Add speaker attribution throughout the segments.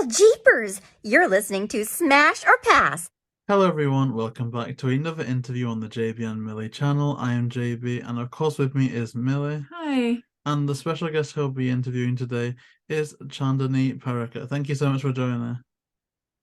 Speaker 1: Well, jeepers! You're listening to Smash or Pass.
Speaker 2: Hello everyone, welcome back to another interview on the JayBee and Milly channel. I am JayBee and of course with me is Milly.
Speaker 3: Hi.
Speaker 2: And the special guest who'll be interviewing today is Chandni Parekh. Thank you so much for joining us.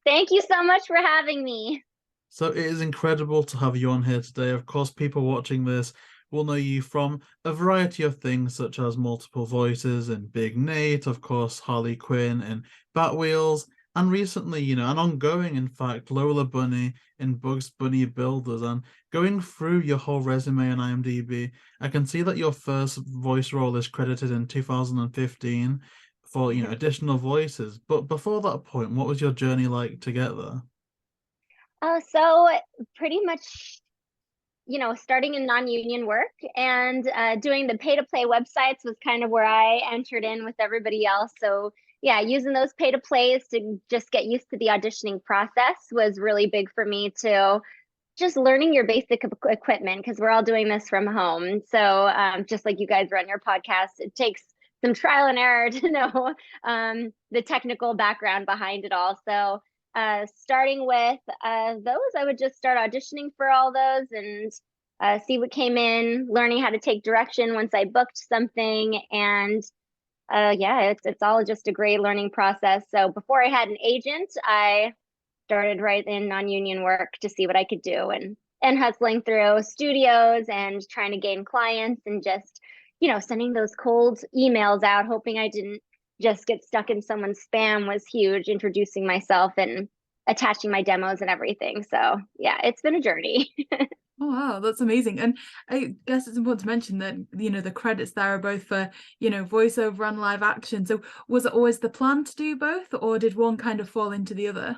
Speaker 4: Thank you so much for having me.
Speaker 2: So it is incredible to have you on here today. Of course, people watching this will know you from a variety of things, such as multiple voices in Big Nate, of course, Harley Quinn and Batwheels, and recently, and ongoing, in fact, Lola Bunny in Bugs Bunny Builders. And going through your whole resume on IMDb, I can see that your first voice role is credited in 2015 for, additional voices. But before that point, what was your journey like to get there?
Speaker 4: So pretty much, starting in non-union work and doing the pay-to-play websites was kind of where I entered in with everybody else. So yeah, using those pay-to-plays to just get used to the auditioning process was really big for me too. Just learning your basic equipment because we're all doing this from home. So just like you guys run your podcast, it takes some trial and error to know the technical background behind it all. So starting with those, I would just start auditioning for all those and see what came in, learning how to take direction once I booked something. And yeah, it's all just a great learning process. So before I had an agent, I started right in non-union work to see what I could do and hustling through studios and trying to gain clients and just, sending those cold emails out, hoping I didn't just get stuck in someone's spam was huge, introducing myself and attaching my demos and everything. So yeah, it's been a journey.
Speaker 3: Oh wow, that's amazing. And I guess it's important to mention that, the credits there are both for, voiceover and live action. So was it always the plan to do both, or did one kind of fall into the other?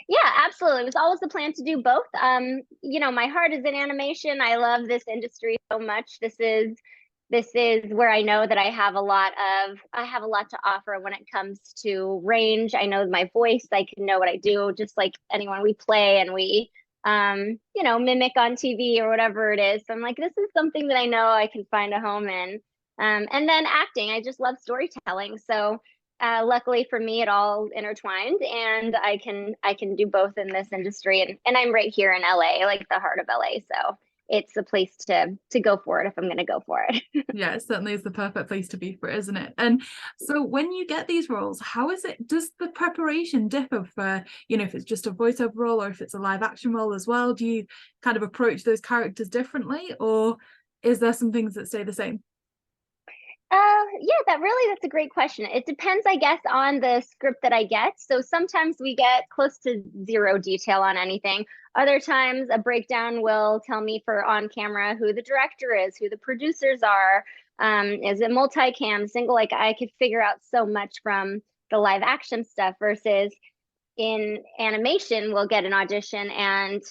Speaker 4: Yeah, absolutely. It was always the plan to do both. My heart is in animation. I love this industry so much. This is where I know that I have a lot to offer when it comes to range. I know my voice, I can know what I do, just like anyone. We play and we mimic on TV or whatever it is. So I'm like, this is something that I know I can find a home in. And then acting, I just love storytelling. So luckily for me, it all intertwined, and I can do both in this industry. And I'm right here in LA, like the heart of LA. So it's a place to go for it if I'm going to go for it.
Speaker 3: Yeah, it certainly is the perfect place to be for it, isn't it? And so when you get these roles, does the preparation differ for, if it's just a voiceover role or if it's a live action role as well? Do you kind of approach those characters differently, or is there some things that stay the same?
Speaker 4: Yeah, that's a great question. It depends, I guess, on the script that I get. So sometimes we get close to zero detail on anything. Other times a breakdown will tell me for on camera who the director is, who the producers are. Is it multicam, single? Like I could figure out so much from the live action stuff versus in animation, we'll get an audition and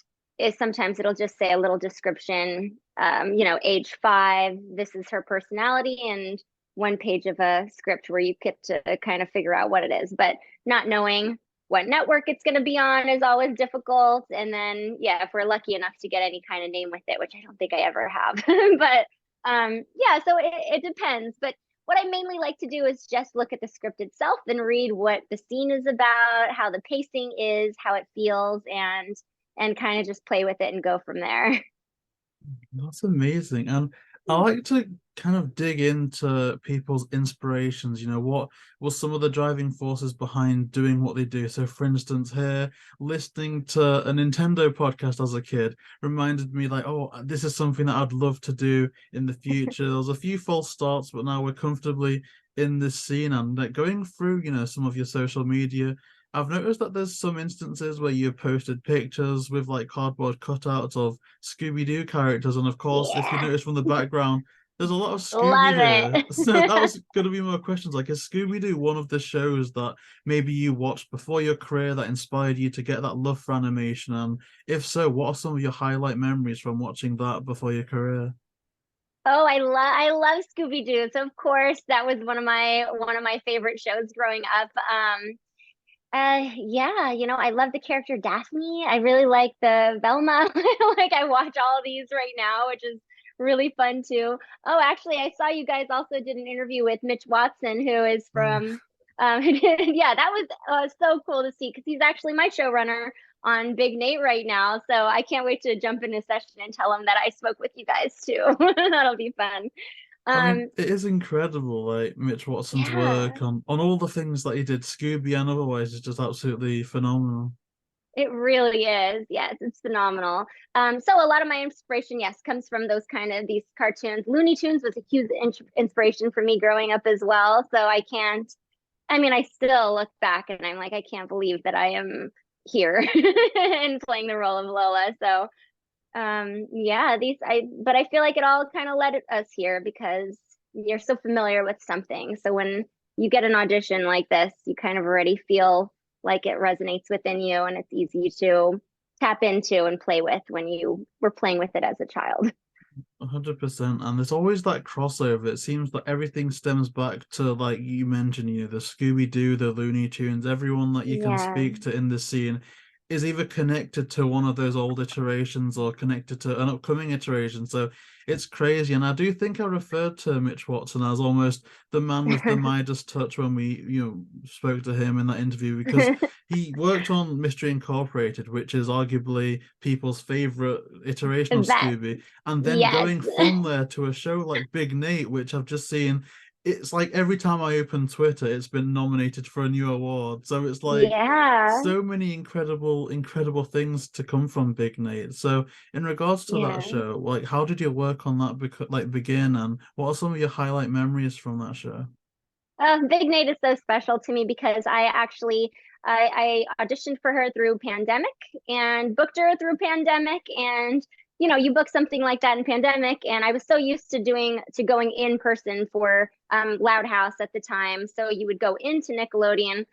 Speaker 4: sometimes it'll just say a little description, age 5, this is her personality, and one page of a script where you get to kind of figure out what it is. But not knowing what network it's going to be on is always difficult. And then, yeah, if we're lucky enough to get any kind of name with it, which I don't think I ever have, but yeah, so it depends. But what I mainly like to do is just look at the script itself and read what the scene is about, how the pacing is, how it feels, and kind of just play with it and go from there.
Speaker 2: That's amazing. And I like to kind of dig into people's inspirations. What was some of the driving forces behind doing what they do? So, for instance, here, listening to a Nintendo podcast as a kid reminded me, like, oh, this is something that I'd love to do in the future. There was a few false starts, but now we're comfortably in this scene. And like, going through, some of your social media, I've noticed that there's some instances where you've posted pictures with like cardboard cutouts of Scooby Doo characters, and of course, if you
Speaker 4: Yeah,
Speaker 2: notice from the background, there's a lot of Scooby
Speaker 4: love
Speaker 2: here. So that
Speaker 4: it.
Speaker 2: was going to be more questions. Like, is Scooby Doo one of the shows that maybe you watched before your career that inspired you to get that love for animation? And if so, what are some of your highlight memories from watching that before your career?
Speaker 4: Oh, I love Scooby Doo. So of course that was one of my favorite shows growing up. Yeah, I love the character Daphne. I really like the Velma. Like I watch all of these right now, which is really fun too. Oh, actually, I saw you guys also did an interview with Mitch Watson, who is
Speaker 2: Oh,
Speaker 4: from Yeah, that was so cool to see because he's actually my showrunner on Big Nate right now. So I can't wait to jump in a session and tell him that I spoke with you guys too. That'll be fun.
Speaker 2: I mean,
Speaker 4: Um,
Speaker 2: it is incredible, like Mitch Watson's
Speaker 4: yeah.
Speaker 2: work on all the things that he did, Scooby and otherwise, is just absolutely phenomenal.
Speaker 4: It really is. Yes, it's phenomenal. So a lot of my inspiration, yes, comes from those kind of these cartoons. Looney Tunes was a huge inspiration for me growing up as well. So I mean, I still look back and I'm like, I can't believe that I am here and playing the role of Lola. So yeah, but I feel like it all kind of led us here because you're so familiar with something. So when you get an audition like this, you kind of already feel like it resonates within you and it's easy to tap into and play with when you were playing with it as a child.
Speaker 2: 100%. And there's always that crossover. It seems that everything stems back to, like you mentioned, the Scooby Doo, the Looney Tunes, everyone that you can
Speaker 4: Yeah.
Speaker 2: speak to in the scene is either connected to one of those old iterations or connected to an upcoming iteration. So it's crazy. And I do think I referred to Mitch Watson as almost the man with the Midas touch when we, spoke to him in that interview because he worked on Mystery Incorporated, which is arguably people's favorite iteration of
Speaker 4: That,
Speaker 2: Scooby. And then
Speaker 4: yes.
Speaker 2: going from there to a show like Big Nate, which I've just seen, it's like every time I open Twitter, it's been nominated for a new award. So it's like
Speaker 4: Yeah.
Speaker 2: so many incredible things to come from Big Nate. So in regards to that
Speaker 4: Yeah.
Speaker 2: show, like how did your work on that begin, and what are some of your highlight memories from that show?
Speaker 4: Big Nate is so special to me because I auditioned for her through pandemic and booked her through pandemic and you book something like that in pandemic and I was so used to going in person for Loud House at the time, so you would go into Nickelodeon.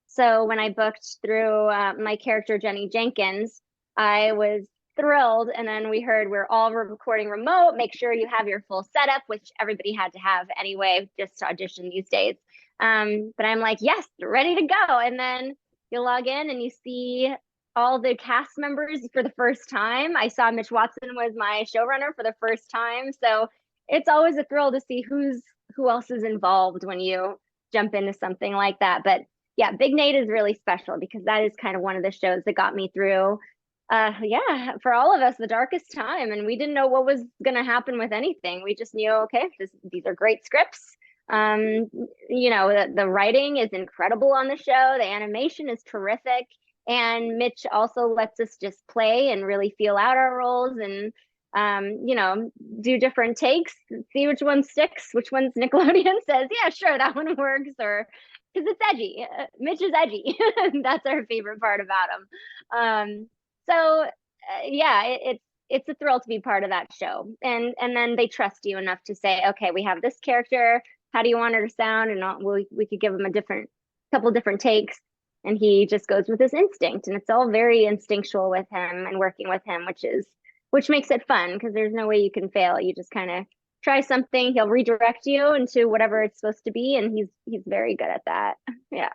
Speaker 4: So when I booked through my character Jenny Jenkins, I was thrilled. And then we heard we're all recording remote. Make sure you have your full setup, which everybody had to have anyway, just to audition these days. But I'm like, yes, ready to go. And then you log in and you see all the cast members for the first time. I saw Mitch Watson was my showrunner for the first time. So it's always a thrill to see who else is involved when you jump into something like that. But yeah, Big Nate is really special because that is kind of one of the shows that got me through yeah, for all of us, the darkest time. And we didn't know what was going to happen with anything. We just knew, okay, these are great scripts. The writing is incredible on the show. The animation is terrific. And Mitch also lets us just play and really feel out our roles and, do different takes, see which one sticks, which one's Nickelodeon says, yeah, sure, that one works. Or because it's edgy. Mitch is edgy. That's our favorite part about him. So yeah, it's a thrill to be part of that show, and then they trust you enough to say, okay, we have this character. How do you want her to sound? And we could give him couple different takes, and he just goes with his instinct, and it's all very instinctual with him and working with him, which makes it fun because there's no way you can fail. You just kind of try something, he'll redirect you into whatever it's supposed to be, and he's very good at that. Yeah.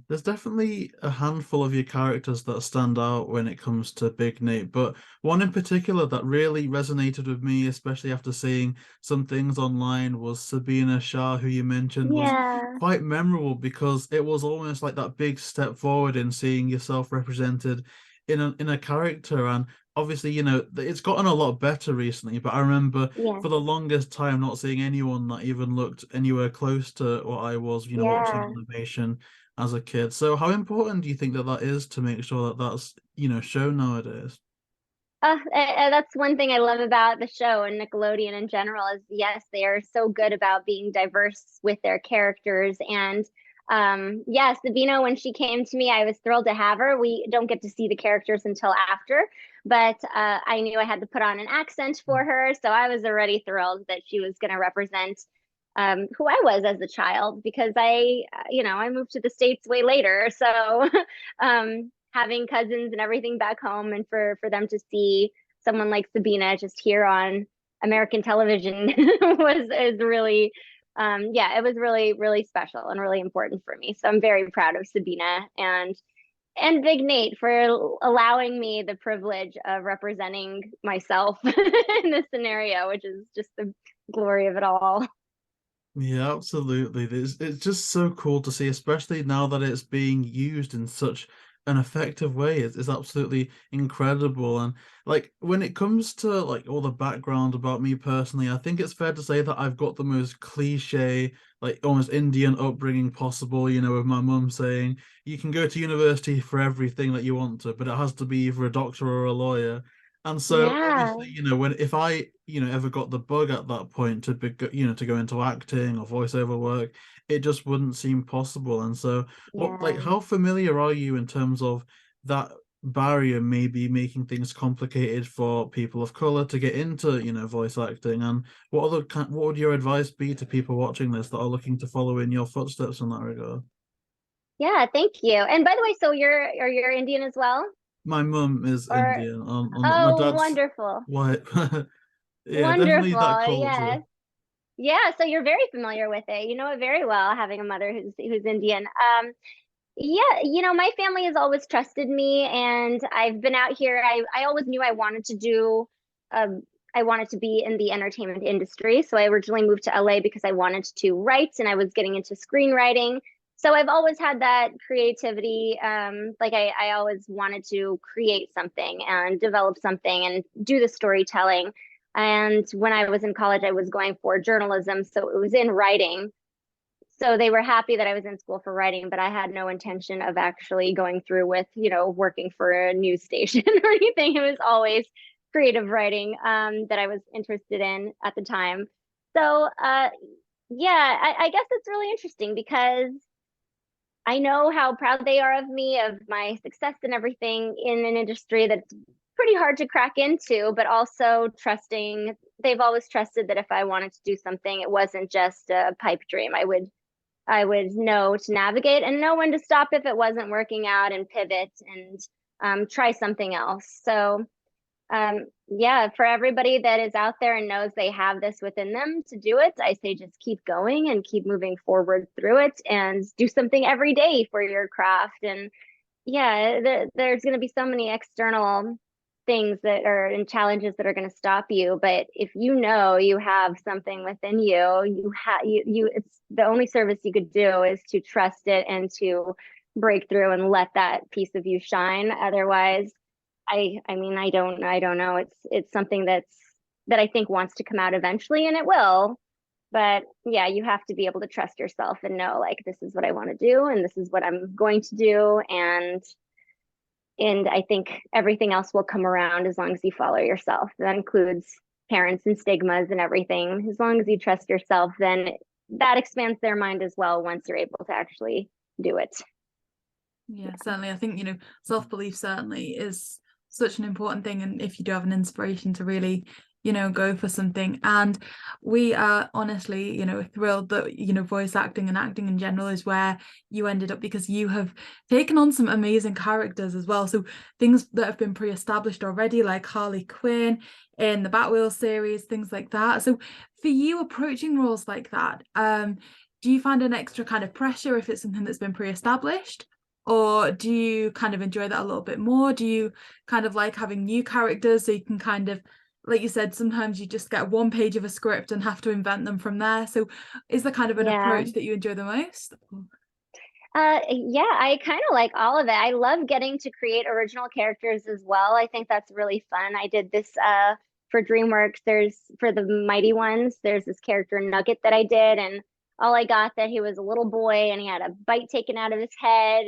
Speaker 2: There's definitely a handful of your characters that stand out when it comes to Big Nate, but one in particular that really resonated with me, especially after seeing some things online, was Sabina Shah, who you mentioned was
Speaker 4: Yeah.
Speaker 2: quite memorable because it was almost like that big step forward in seeing yourself represented in a character. And obviously, it's gotten a lot better recently, but I remember
Speaker 4: Yeah.
Speaker 2: for the longest time not seeing anyone that even looked anywhere close to what I was, watching
Speaker 4: Yeah.
Speaker 2: animation as a kid. So how important do you think that is to make sure that that's, shown nowadays?
Speaker 4: That's one thing I love about the show and Nickelodeon in general is yes, they are so good about being diverse with their characters. And yeah, Sabina, when she came to me, I was thrilled to have her. We don't get to see the characters until after, but I knew I had to put on an accent for her. So I was already thrilled that she was going to represent who I was as a child because I moved to the States way later. So having cousins and everything back home and for them to see someone like Sabina just here on American television is really it was really, really special and really important for me. So I'm very proud of Sabina and Big Nate for allowing me the privilege of representing myself in this scenario, which is just the glory of it all.
Speaker 2: Yeah, absolutely. It's just so cool to see, especially now that it's being used in such an effective way. It's absolutely incredible. And like when it comes to like all the background about me personally, I think it's fair to say that I've got the most cliche, like almost Indian upbringing possible, with my mum saying you can go to university for everything that you want to, but it has to be either a doctor or a lawyer. And so
Speaker 4: Yeah,
Speaker 2: obviously, when if I, ever got the bug at that point to be, to go into acting or voiceover work, it just wouldn't seem possible. And so,
Speaker 4: yeah.
Speaker 2: how familiar are you in terms of that barrier maybe making things complicated for people of color to get into, voice acting? And what would your advice be to people watching this that are looking to follow in your footsteps in that regard?
Speaker 4: Yeah, thank you. And by the way, so you're Indian as well?
Speaker 2: My mum is
Speaker 4: Or
Speaker 2: Indian, on my
Speaker 4: oh,
Speaker 2: dad's
Speaker 4: wonderful.
Speaker 2: white. Yeah, definitely that
Speaker 4: Wonderful.
Speaker 2: culture.
Speaker 4: Yes. Yeah, so you're very familiar with it. You know it very well, having a mother who's Indian. Yeah, my family has always trusted me, and I've been out here. I always knew um I wanted to be in the entertainment industry. So I originally moved to LA because I wanted to write and I was getting into screenwriting. So I've always had that creativity. Like I always wanted to create something and develop something and do the storytelling. And when I was in college, I was going for journalism, so it was in writing. So they were happy that I was in school for writing, but I had no intention of actually going through with, working for a news station or anything. It was always creative writing that I was interested in at the time. So yeah, I guess it's really interesting because I know how proud they are of me, of my success and everything in an industry that's pretty hard to crack into, but also trusting. They've always trusted that if I wanted to do something, it wasn't just a pipe dream. I would know to navigate and know when to stop if it wasn't working out and pivot and try something else. So yeah, for everybody that is out there and knows they have this within them to do it, I say just keep going and keep moving forward through it and do something every day for your craft. And yeah, there's going to be so many external things that are and challenges that are going to stop you, but if you know you have something within you, it's the only service you could do is to trust it and to break through and let that piece of you shine. Otherwise, I mean, I don't know. It's something that I think wants to come out eventually, and it will. But yeah, you have to be able to trust yourself and know, like, this is what I want to do and this is what I'm going to do. And I think everything else will come around as long as you follow yourself. That includes parents and stigmas and everything. As long as you trust yourself, then that expands their mind as well once you're able to actually do it.
Speaker 3: Yeah, certainly. I think, self-belief certainly is such an important thing. And if you do have an inspiration to really, go for something. And we are honestly, thrilled that, voice acting and acting in general is where you ended up, because you have taken on some amazing characters as well. So things that have been pre-established already, like Harley Quinn in the Batwheel series, things like that. So for you approaching roles like that, do you find an extra kind of pressure if it's something that's been pre-established? Or do you kind of enjoy that a little bit more? Do you kind of like having new characters so you can kind of, like you said, sometimes you just get one page of a script and have to invent them from there. So is there kind of an
Speaker 4: Yeah.
Speaker 3: approach that you enjoy the most?
Speaker 4: Yeah, I kind of like all of it. I love getting to create original characters as well. I think that's really fun. I did this for DreamWorks. For the Mighty Ones, there's this character Nugget that I did, and all I got that he was a little boy and he had a bite taken out of his head,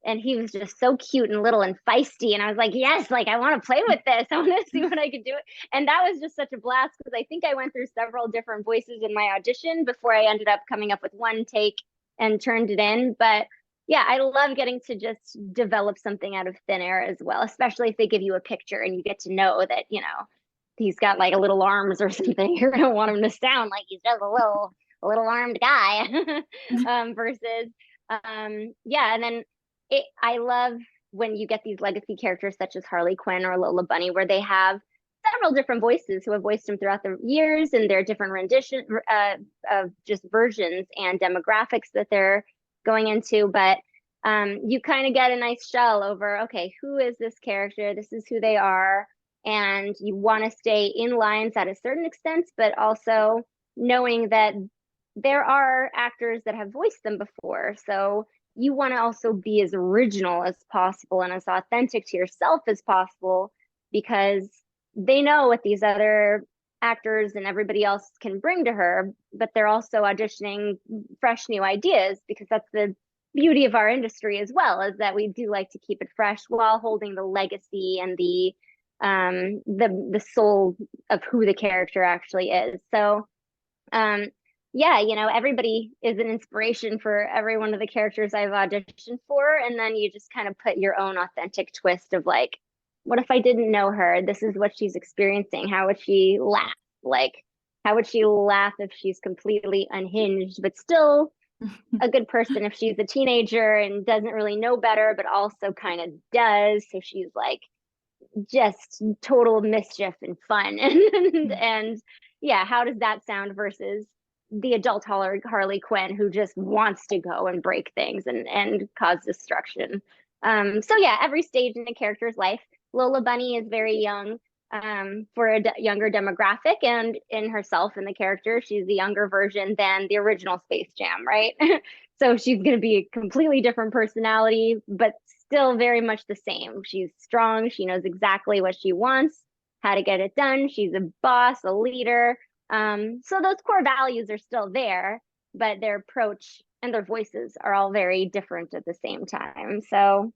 Speaker 4: and he was just so cute and little and feisty. And I was like, yes, like I want to play with this. I want to see what I could do. And that was just such a blast because I think I went through several different voices in my audition before I ended up coming up with one take and turned it in. But yeah, I love getting to just develop something out of thin air as well, especially if they give you a picture and you get to know that, he's got like a little arms or something. You're gonna want him to sound like he's just a little armed guy. Versus yeah, and then I love when you get these legacy characters such as Harley Quinn or Lola Bunny, where they have several different voices who have voiced them throughout the years, and their different rendition of just versions and demographics that they're going into. But you kind of get a nice shell over, okay, who is this character? This is who they are. And you want to stay in lines at a certain extent, but also knowing that there are actors that have voiced them before. So you want to also be as original as possible and as authentic to yourself as possible, because they know what these other actors and everybody else can bring to her, but they're also auditioning fresh new ideas, because that's the beauty of our industry as well, is that we do like to keep it fresh while holding the legacy and the soul of who the character actually is. So yeah, you know, everybody is an inspiration for every one of the characters I've auditioned for. And then you just kind of put your own authentic twist of like, what if I didn't know her? This is what she's experiencing. How would she laugh? Like, how would she laugh if she's completely unhinged, but still a good person if she's a teenager and doesn't really know better, but also kind of does. So she's like just total mischief and fun. And yeah, how does that sound versus the adult Harley Quinn who just wants to go and break things and cause destruction. So yeah, every stage in a character's life. Lola Bunny is very young for a younger demographic, and in herself and the character, she's the younger version than the original Space Jam, right? So she's going to be a completely different personality, but still very much the same. She's strong. She knows exactly what she wants, how to get it done. She's a boss, a leader. So those core values are still there, but their approach and their voices are all very different at the same time. So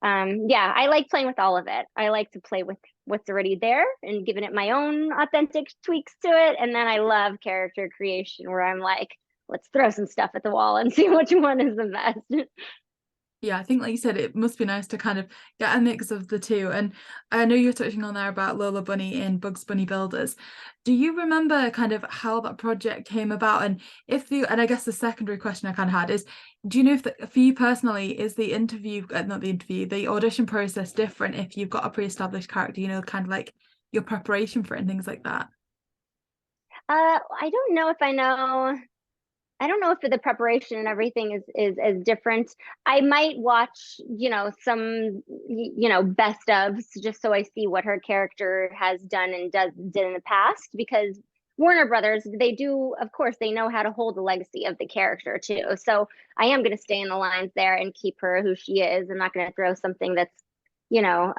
Speaker 4: yeah, I like playing with all of it. I like to play with what's already there and giving it my own authentic tweaks to it. And then I love character creation where I'm like, let's throw some stuff at the wall and see which one is the best.
Speaker 3: Yeah, I think like you said, it must be nice to kind of get a mix of the two. And I know you're touching on there about Lola Bunny in Bugs Bunny Builders. Do you remember kind of how that project came about? And and I guess the secondary question I kind of had is, do you know if for you personally, is the the audition process different if you've got a pre-established character, you know, kind of like your preparation for it and things like that?
Speaker 4: I don't know if I don't know if the preparation and everything is as different. I might watch, you know, some, you know, best ofs just so I see what her character has done and did in the past, because Warner Brothers, they do, of course, they know how to hold the legacy of the character too. So I am going to stay in the lines there and keep her who she is. I'm not going to throw something that's, you know,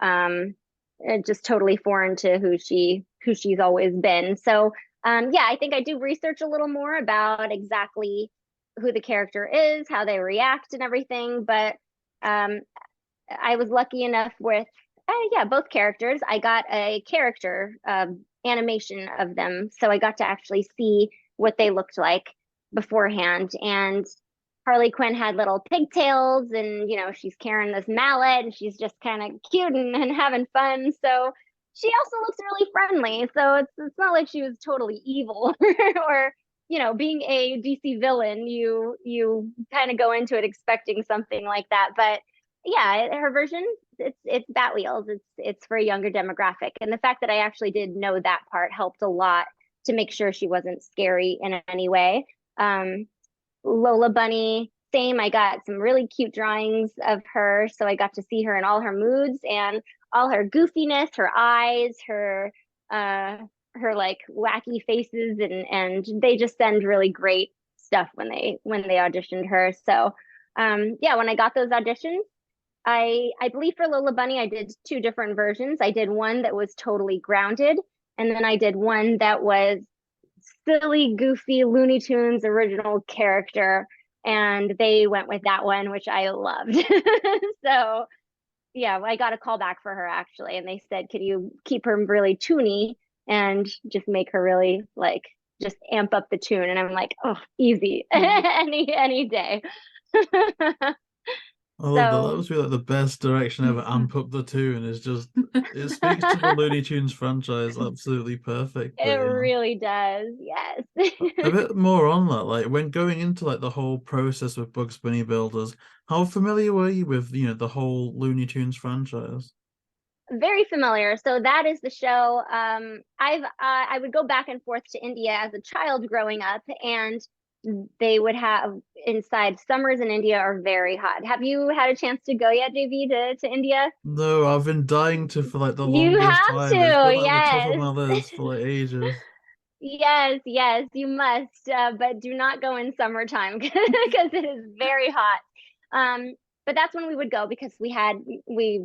Speaker 4: just totally foreign to who she's always been. So yeah, I think I do research a little more about exactly who the character is, how they react and everything. But I was lucky enough with, yeah, both characters. I got a character animation of them. So I got to actually see what they looked like beforehand. And Harley Quinn had little pigtails and, you know, she's carrying this mallet and she's just kind of cute and having fun. So she also looks really friendly, so it's not like she was totally evil or, you know, being a DC villain, you kind of go into it expecting something like that. But yeah, her version, it's Batwheels. It's for a younger demographic, and the fact that I actually did know that part helped a lot to make sure she wasn't scary in any way. Lola Bunny, same. I got some really cute drawings of her, so I got to see her in all her moods and all her goofiness, her eyes, her like wacky faces, and they just send really great stuff when they auditioned her. So yeah, when I got those auditions, I believe for Lola Bunny I did two different versions. I did one that was totally grounded, and then I did one that was silly, goofy Looney Tunes original character, and they went with that one, which I loved. So yeah, I got a call back for her actually, and they said, could you keep her really toony and just make her really like just amp up the tune? And I'm like, oh, easy. Any day.
Speaker 2: I love that. That must be like the best direction ever. Amp up the tune is just, it speaks to the Looney Tunes franchise absolutely perfect.
Speaker 4: It really does, yes.
Speaker 2: A bit more on that, like when going into like the whole process with Bugs Bunny Builders, how familiar were you with, you know, the whole Looney Tunes franchise?
Speaker 4: Very familiar. So that is the show. I would go back and forth to India as a child growing up, and they would have inside summers in India are very hot. Have you had a chance to go yet, JayBee, to India?
Speaker 2: No, I've been dying to for like the
Speaker 4: You
Speaker 2: longest
Speaker 4: have
Speaker 2: time.
Speaker 4: to,
Speaker 2: It's been at the top
Speaker 4: yes.
Speaker 2: of my list for like ages.
Speaker 4: Yes, yes, you must, but do not go in summertime because it is very hot. But that's when we would go because we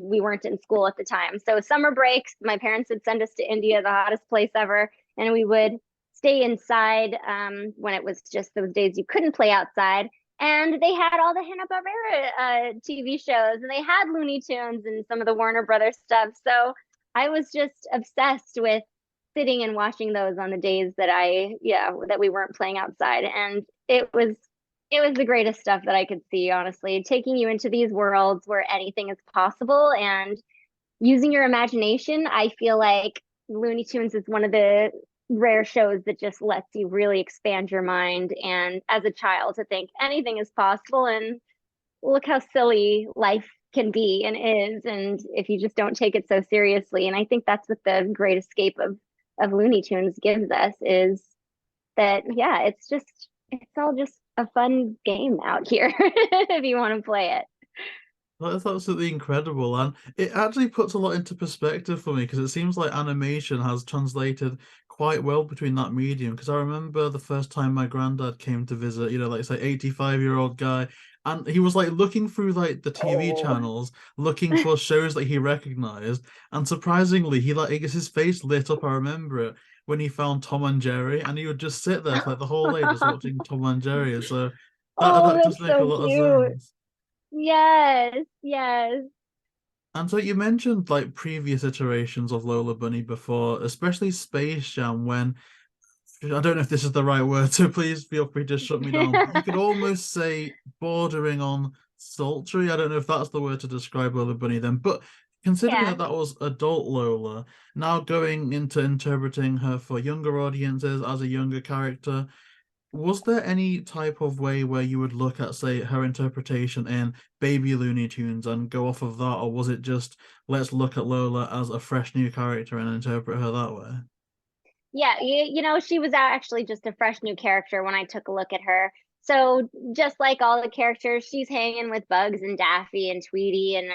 Speaker 4: weren't in school at the time. So summer breaks, my parents would send us to India, the hottest place ever, and we would stay inside when it was just those days you couldn't play outside. And they had all the Hanna-Barbera TV shows, and they had Looney Tunes and some of the Warner Brothers stuff. So I was just obsessed with sitting and watching those on the days that that we weren't playing outside. And it was the greatest stuff that I could see, honestly, taking you into these worlds where anything is possible and using your imagination. I feel like Looney Tunes is one of the rare shows that just lets you really expand your mind, and as a child to think anything is possible, and look how silly life can be and is, and if you just don't take it so seriously. And I think that's what the great escape of Looney Tunes gives us, is that it's all just a fun game out here if you want to play it.
Speaker 2: That's absolutely incredible, and it actually puts a lot into perspective for me because it seems like animation has translated quite well between that medium. Because I remember the first time my granddad came to visit, like say 85-year-old guy, and he was like looking through like the TV channels, looking for shows that he recognized, and surprisingly, his face lit up. I remember it when he found Tom and Jerry, and he would just sit there for like the whole day just watching Tom and Jerry. So
Speaker 4: Oh,
Speaker 2: that does
Speaker 4: that's
Speaker 2: make a
Speaker 4: so
Speaker 2: lot of
Speaker 4: cute.
Speaker 2: sense.
Speaker 4: Yes, yes.
Speaker 2: And so you mentioned like previous iterations of Lola Bunny before, especially Space Jam, when I don't know if this is the right word, so please feel free to shut me down. But you could almost say bordering on sultry. I don't know if that's the word to describe Lola Bunny then, but considering
Speaker 4: Yeah.
Speaker 2: that was adult Lola, now going into interpreting her for younger audiences as a younger character, was there any type of way where you would look at, say, her interpretation in Baby Looney Tunes and go off of that, or was it just let's look at Lola as a fresh new character and interpret her that way?
Speaker 4: Yeah, she was actually just a fresh new character when I took a look at her. So just like all the characters, she's hanging with Bugs and Daffy and Tweety and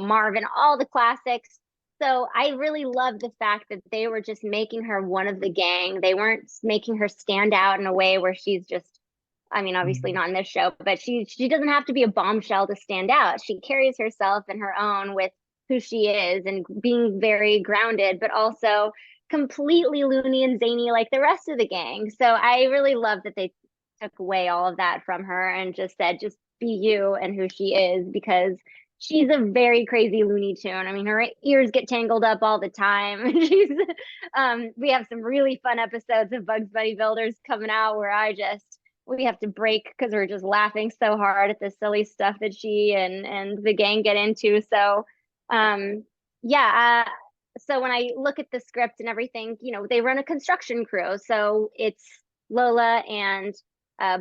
Speaker 4: Marvin, all the classics. So I really love the fact that they were just making her one of the gang. They weren't making her stand out in a way where she's just, I mean, obviously
Speaker 2: Mm.
Speaker 4: not in this show, but she doesn't have to be a bombshell to stand out. She carries herself in her own with who she is and being very grounded, but also completely loony and zany like the rest of the gang. So I really love that they took away all of that from her and just said, just be you and who she is, because she's a very crazy Looney Tune. I mean, her ears get tangled up all the time. She's we have some really fun episodes of Bugs Bunny Builders coming out where we have to break because we're just laughing so hard at the silly stuff that she and the gang get into. So yeah, so when I look at the script and everything, they run a construction crew. So it's Lola and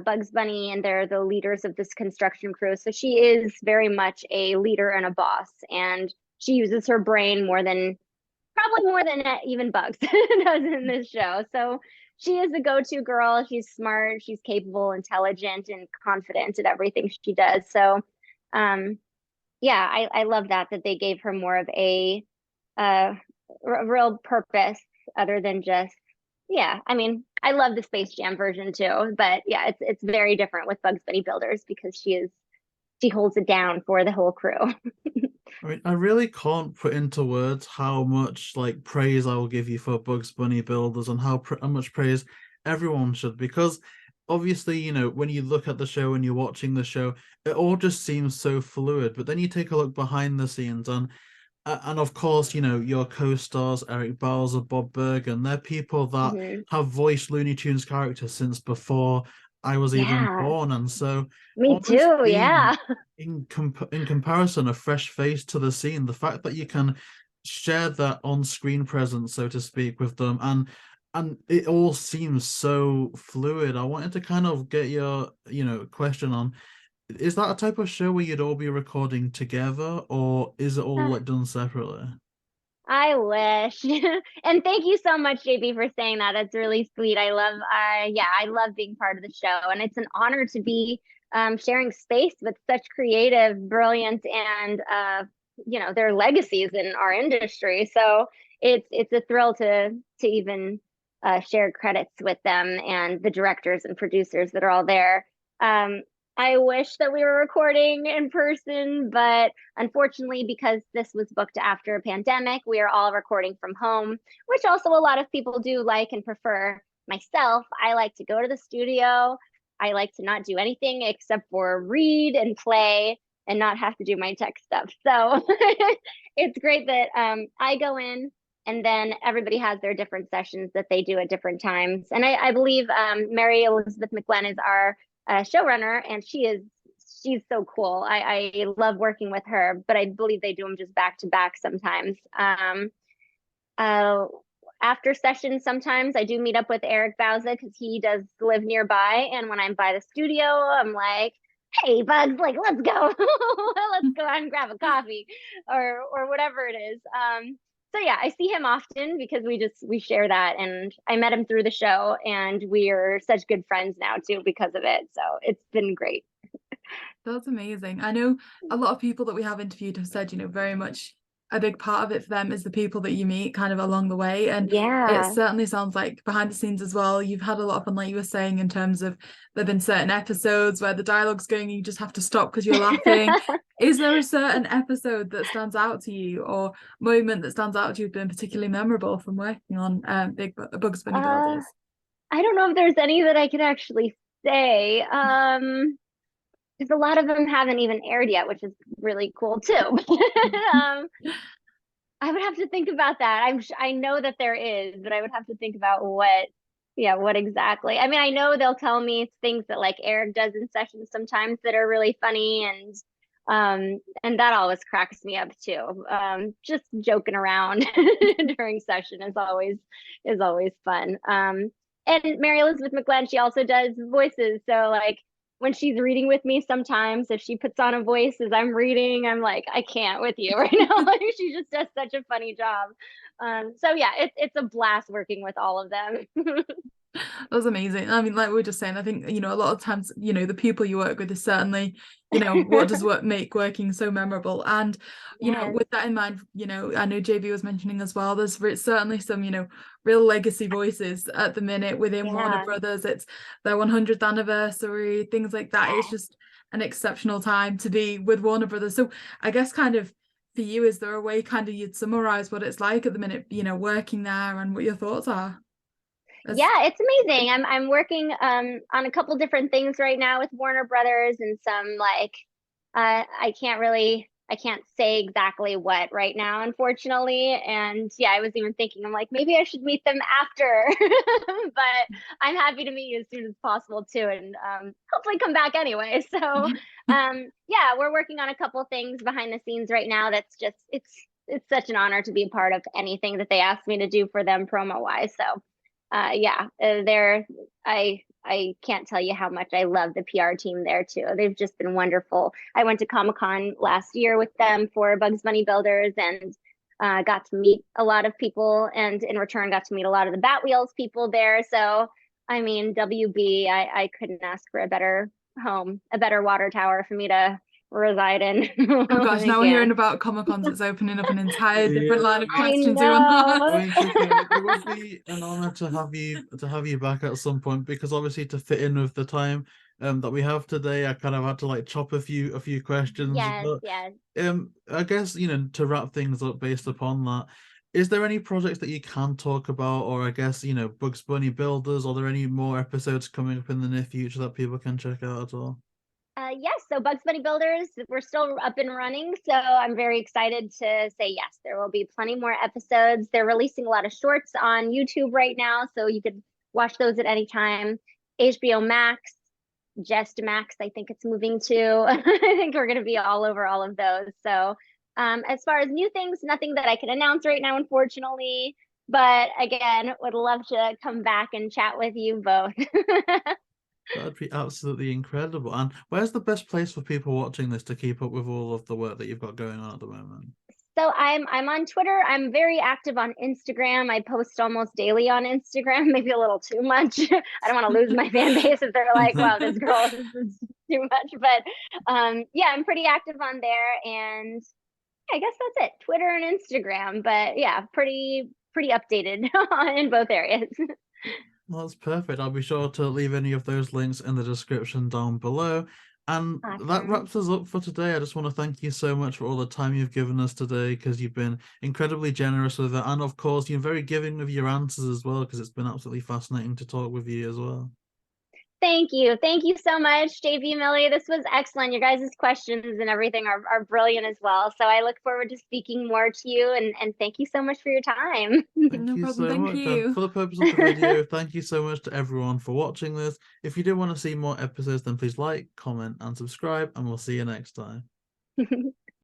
Speaker 4: Bugs Bunny, and they're the leaders of this construction crew. So she is very much a leader and a boss, and she uses her brain probably more than even Bugs does in this show. So she is the go-to girl. She's smart, she's capable, intelligent, and confident at everything she does. So yeah, I love that they gave her more of a real purpose other than just, yeah, I mean, I love the Space Jam version too, but yeah, it's very different with Bugs Bunny Builders because she holds it down for the whole crew.
Speaker 2: I mean, I really can't put into words how much like praise I will give you for Bugs Bunny Builders and how much praise everyone should, because obviously, when you look at the show and you're watching the show, it all just seems so fluid. But then you take a look behind the scenes, and of course, your co-stars Eric Bowser, Bob Bergen, they're people that
Speaker 4: Mhm.
Speaker 2: have voiced Looney Tunes characters since before I was even
Speaker 4: Yeah,
Speaker 2: born, and so
Speaker 4: me
Speaker 2: almost
Speaker 4: too.
Speaker 2: being
Speaker 4: Yeah.
Speaker 2: in comparison a fresh face to the scene, the fact that you can share that on-screen presence, so to speak, with them, and it all seems so fluid. I wanted to kind of get your question on, is that a type of show where you'd all be recording together, or is it all like done separately?
Speaker 4: I wish. And thank you so much, JB, for saying that. That's really sweet. I love being part of the show. And it's an honor to be sharing space with such creative, brilliant, and their legacies in our industry. So it's a thrill to even shared credits with them and the directors and producers that are all there. I wish that we were recording in person, but unfortunately, because this was booked after a pandemic, we are all recording from home, which also a lot of people do like and prefer. Myself, I like to go to the studio. I like to not do anything except for read and play and not have to do my tech stuff. So it's great that I go in and then everybody has their different sessions that they do at different times. And I believe Mary Elizabeth McGlenn is our showrunner, and she's so cool. I love working with her, but I believe they do them just back to back sometimes. After sessions, sometimes I do meet up with Eric Bauza because he does live nearby, and when I'm by the studio, I'm like, hey Bugs, like let's go let's go out and grab a coffee or whatever it is. So yeah, I see him often because we share that, and I met him through the show, and we're such good friends now too because of it. So it's been great.
Speaker 3: That's amazing. I know a lot of people that we have interviewed have said, very much a big part of it for them is the people that you meet kind of along the way. And
Speaker 4: Yeah,
Speaker 3: it certainly sounds like behind the scenes as well, you've had a lot of fun, like you were saying, in terms of there've been certain episodes where the dialogue's going and you just have to stop because you're laughing. Is there a certain episode that stands out to you, or moment that stands out to you, been particularly memorable from working on Bugs Bunny Builders?
Speaker 4: I don't know if there's any that I could actually say. Because a lot of them haven't even aired yet, which is really cool too. I would have to think about that. I know that there is, but I would have to think about what exactly. I mean, I know they'll tell me things that like Eric does in sessions sometimes that are really funny, and that always cracks me up too. Just joking around during session is always fun. And Mary Elizabeth McGlenn, she also does voices, so like when she's reading with me, sometimes if she puts on a voice as I'm reading, I'm like, I can't with you right now. Like she just does such a funny job. So yeah, it's a blast working with all of them.
Speaker 3: That was amazing. I mean, like we were just saying, I think, a lot of times, the people you work with is certainly, what does make working so memorable. And,
Speaker 4: Yes.
Speaker 3: with that in mind, I know JayBee was mentioning as well, there's certainly some, real legacy voices at the minute within Warner Brothers. It's their 100th anniversary, things like that. It's just an exceptional time to be with Warner Brothers. So I guess kind of for you, is there a way kind of you'd summarize what it's like at the minute, working there, and what your thoughts are?
Speaker 4: Yeah, it's amazing. I'm working on a couple different things right now with Warner Brothers, and some like I can't say exactly what right now, unfortunately. And yeah, I was even thinking, I'm like, maybe I should meet them after, but I'm happy to meet you as soon as possible too, and hopefully come back anyway. So yeah, we're working on a couple things behind the scenes right now. That's just it's such an honor to be a part of anything that they ask me to do for them promo wise. So yeah, I can't tell you how much I love the PR team there too. They've just been wonderful. I went to Comic-Con last year with them for Bugs Bunny Builders, and got to meet a lot of people, and in return got to meet a lot of the Batwheels people there. So I mean, WB, I couldn't ask for a better home, a better water tower for me to reside in.
Speaker 3: Oh gosh, now we're hearing about Comic-Cons, it's opening up an entire different line of questions.
Speaker 2: I mean, it would be an honor to have you back at some point, because obviously to fit in with the time that we have today, I kind of had to like chop a few questions.
Speaker 4: Yes,
Speaker 2: But
Speaker 4: yes.
Speaker 2: I guess, to wrap things up based upon that, is there any projects that you can talk about, or I guess, Bugs Bunny Builders, are there any more episodes coming up in the near future that people can check out at all?
Speaker 4: Yes, so Bugs Bunny Builders, we're still up and running, so I'm very excited to say yes, there will be plenty more episodes. They're releasing a lot of shorts on YouTube right now, so you could watch those at any time. HBO Max, Just Max, I think it's moving to. I think we're going to be all over all of those. So as far as new things, nothing that I can announce right now, unfortunately. But again, would love to come back and chat with you both.
Speaker 2: That'd be absolutely incredible. And where's the best place for people watching this to keep up with all of the work that you've got going on at the moment?
Speaker 4: So I'm on Twitter. I'm very active on Instagram. I post almost daily on Instagram, maybe a little too much. I don't want to lose my fan base if they're like, wow, this girl is too much. But yeah, I'm pretty active on there. And I guess that's it. Twitter and Instagram. But yeah, pretty updated in both areas.
Speaker 2: Well, that's perfect. I'll be sure to leave any of those links in the description down below. And that
Speaker 4: Awesome.
Speaker 2: wraps us up for today. I just want to thank you so much for all the time you've given us today, because you've been incredibly generous with it. And of course, you're very giving with your answers as well, because it's been absolutely fascinating to talk with you as well.
Speaker 4: Thank you. Thank you so much, JayBee Milly. This was excellent. Your guys' questions and everything are brilliant as well. So I look forward to speaking more to you, and thank you so much for your time.
Speaker 2: Thank
Speaker 3: No
Speaker 2: you
Speaker 3: problem,
Speaker 2: so
Speaker 3: thank
Speaker 2: much.
Speaker 3: you.
Speaker 2: And for the purpose of the video, thank you so much to everyone for watching this. If you do want to see more episodes, then please like, comment, and subscribe, and we'll see you next time.